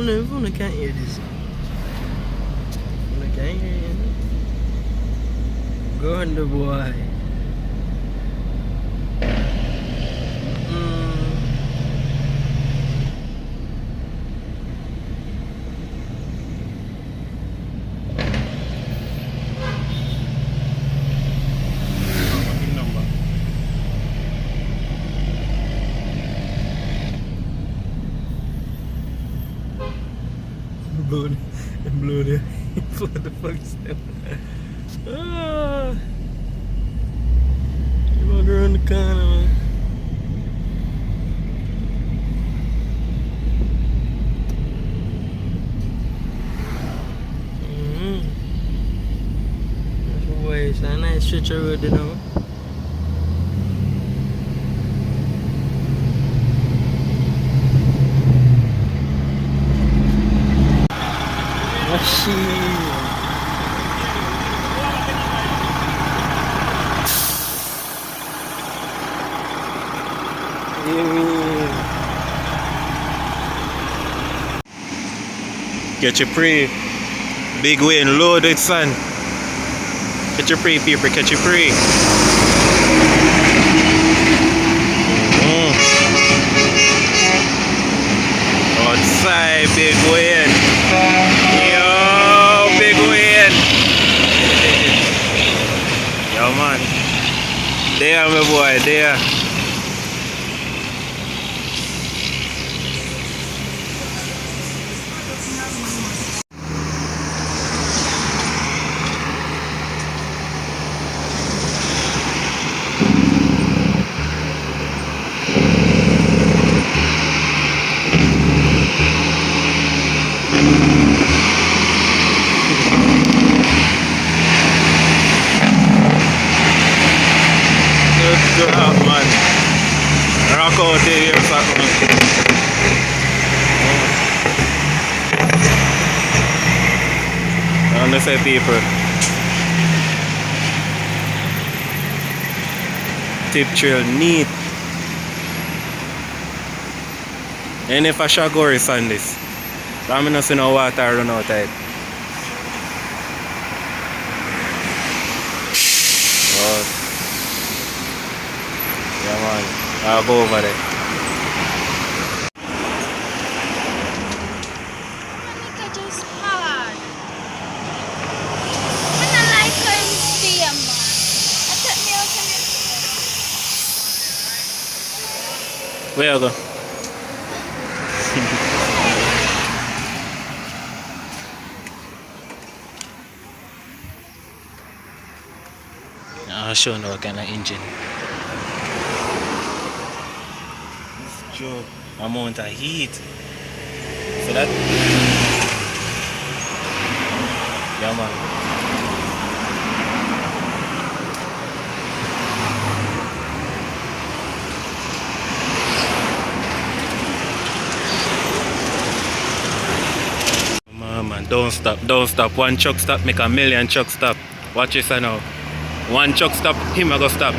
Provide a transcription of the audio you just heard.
I can't hear this. I can't hear you. Go on the boy. Blow the fuck's down. You walk around the corner, man. That's a way. It's a nice stretch of road, you know. Get your pre. Big wind, loaded sun. Get your pre, people, catch your pre. Outside, big wind. Yo, big wind. Yo, man. There, my boy, there. Good up, man. Rock out here, man. And they say people. Tip trail neat. And if I shall go on this, I'm not seeing no water run out of it. Yeah, man. I'll go over there. Monica just hard. I don't like her in stay, man. I took me out and Where you go? I'll show you what kind of engine. Joke amount of heat. So that, yeah, man. Man, don't stop. One truck stop make a million truck stop. Watch this now. One truck stop, him I go stop.